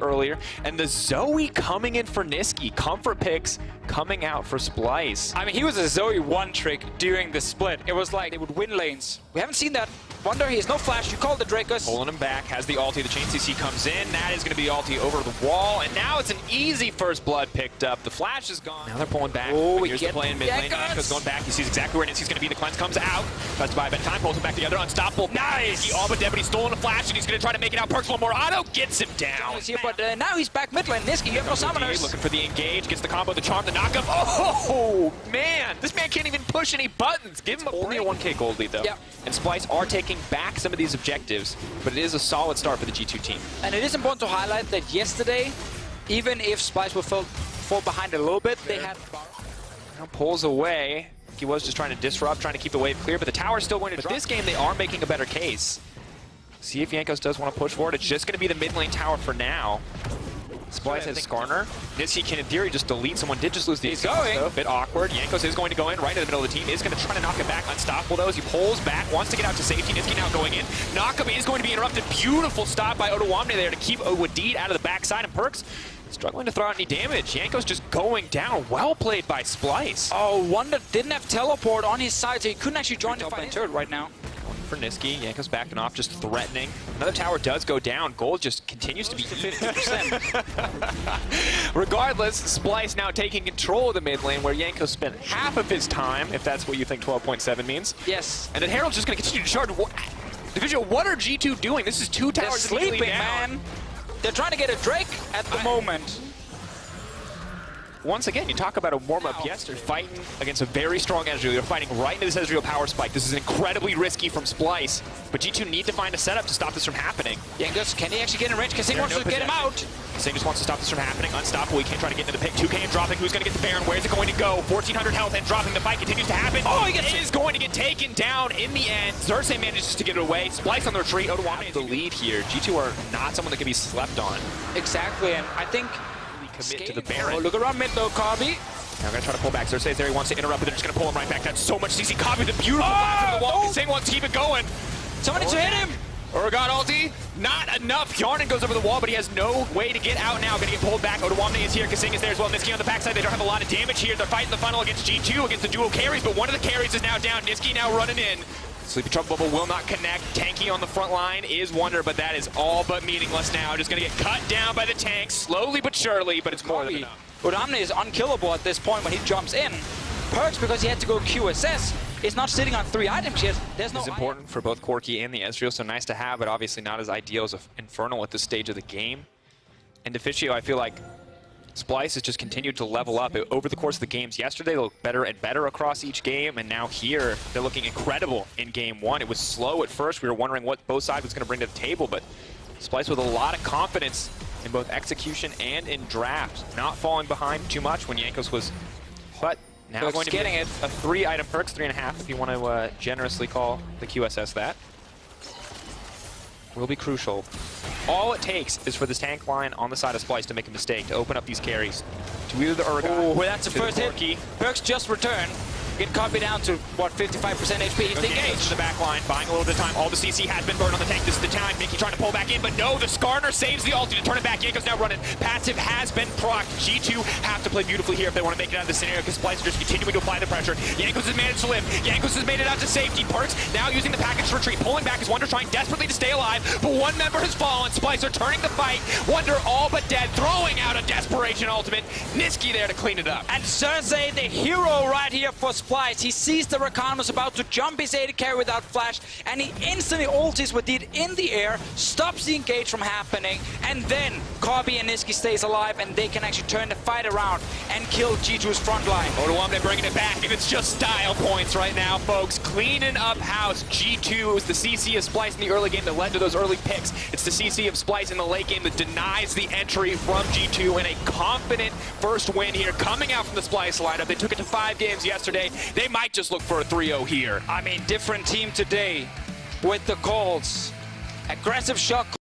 earlier. And the Zoe coming in for Niski. Comfort picks coming out for Splyce. I mean, he was a Zoe one trick during the split. It was like they would win lanes. We haven't seen that. Wonder, he has no flash. You call the Dracos. Pulling him back, has the ulti. The chain CC comes in. That is going to be the ulti over the wall. And now it's an easy first blood picked up. The flash is gone. Now they're pulling back. Oh, here's the play in mid lane. Yanko's going back. He sees exactly where Niski's going to be. The cleanse comes out. Tries to buy a bit of time. Pulls him back together. Unstoppable. Nice! He all but dead, but he's stolen a flash, and he's going to try to make it out. Perks one more auto. Gets him down. But now he's back mid lane. Niski, you have no summoners. Looking for the engage. Gets the combo, the charm, the knockup. Oh, man. This man can't even push any buttons. Give him only a 1k gold lead, though. Yep. And Splyce are taking back some of these objectives, but it is a solid start for the G2 team. And it is important to highlight that yesterday, even if Splyce will fall behind a little bit, they had... Now pulls away. He was just trying to disrupt, trying to keep the wave clear, but the tower's still going to drop. But this game, they are making a better case. See if Jankos does want to push forward. It's just going to be the mid lane tower for now. Splyce has Skarner. Niski can, in theory, just delete someone. Did just lose the going. A bit awkward. Jankos is going to go in right in the middle of the team. Is going to try to knock it back. Unstoppable, though, as he pulls back. Wants to get out to safety. Niski now going in. Knockup is going to be interrupted. Beautiful stop by Odawamne there to keep Owadid out of the backside. And Perks struggling to throw out any damage. Jankos just going down. Well played by Splyce. Oh, Wonder didn't have teleport on his side, so he couldn't actually join the fight turret right now. For Niski, Jankos backing off, just threatening. Another tower does go down. Gold just continues to be 50%. Regardless, Splyce now taking control of the mid lane, where Jankos spent half of his time, if that's what you think 12.7 means. Yes. And then Herald's just going to continue to charge. Division, what are G2 doing? This is two towers. They're sleeping, man. They're trying to get a Drake at the moment. Once again, you talk about a warm-up yesterday, fighting against a very strong Ezreal. You're fighting right into this Ezreal power spike. This is incredibly risky from Splyce, but G2 need to find a setup to stop this from happening. Jankos, can he actually get in range? Kasing wants to get him out. Kasing just wants to stop this from happening. Unstoppable, he can't try to get into the pick. 2k and dropping. Who's going to get the Baron? Where's it going to go? 1,400 health and dropping. The fight continues to happen. Oh, it is going to get taken down in the end. Xerxes manages to get it away. Splyce on the retreat. Odawamne the lead here. G2 are not someone that can be slept on. Exactly, and I think commit to the Baron. Oh, look around mid though, Kabi. Now going to try to pull back. Xerxes there, he wants to interrupt, but they're just going to pull him right back. That's so much CC. Kabi, the beautiful flash from the wall. Kasing wants to keep it going. Somebody to hit him. Oregon ulti, not enough. Yarnan goes over the wall, but he has no way to get out now. Going to get pulled back. Odawamne is here. Kasing is there as well. Niski on the backside. They don't have a lot of damage here. They're fighting the funnel against G2, against the dual carries, but one of the carries is now down. Niski now running in. Sleepy Trouble Bubble will not connect. Tanky on the front line is Wonder, but that is all but meaningless now. Just going to get cut down by the tank, slowly but surely, but it's more than enough. Odawamne is unkillable at this point when he jumps in. Perks, because he had to go QSS, is not sitting on 3 items yet. There's no. It's important for both Corki and the Ezreal, so nice to have, but obviously not as ideal as Infernal at this stage of the game. And Deficio, I feel like Splyce has just continued to level up over the course of the games. Yesterday, they looked better and better across each game, and now here, they're looking incredible in game one. It was slow at first. We were wondering what both sides was going to bring to the table, but Splyce with a lot of confidence in both execution and in draft. Not falling behind too much when Jankos was, but now Perks going to be getting a 3-item Perks, 3.5 if you want to generously call the QSS that. Will be crucial. All it takes is for this tank line on the side of Splyce to make a mistake, to open up these carries. To either the Urgot, oh, that's the first hit. Perks just returned. Get Kabi down to, what, 55% HP. He's engaged. The back line, buying a little bit of time. All the CC has been burned on the tank. This is the time. Mickey trying to pull back in, but no, the Skarner saves the ulti to turn it back. Jankos now running. Passive has been procced. G2 have to play beautifully here if they want to make it out of this scenario, because Splyce is just continuing to apply the pressure. Jankos has managed to live. Jankos has made it out to safety. Perks now using the package to retreat. Pulling back as Wonder trying desperately to stay alive, but one member has fallen. Splyce are turning the fight. Wonder all but dead, throwing out a desperation ultimate. Niski there to clean it up. And Xerxes, the hero right here for Splyce. He sees the Rakan was about to jump his AD carry without flash, and he instantly ultis with it in the air, stops the engage from happening, and then Kabi and Niski stays alive, and they can actually turn the fight around and kill G2's front line. Odawamne bringing it back, and it's just style points right now, folks. Cleaning up house. G2 was the CC of Splyce in the early game that led to those early picks. It's the CC of Splyce in the late game that denies the entry from G2, and a confident first win here coming out from the Splyce lineup. They took it to 5 games yesterday. They might just look for a 3-0 here. I mean, different team today with the calls. Aggressive shot.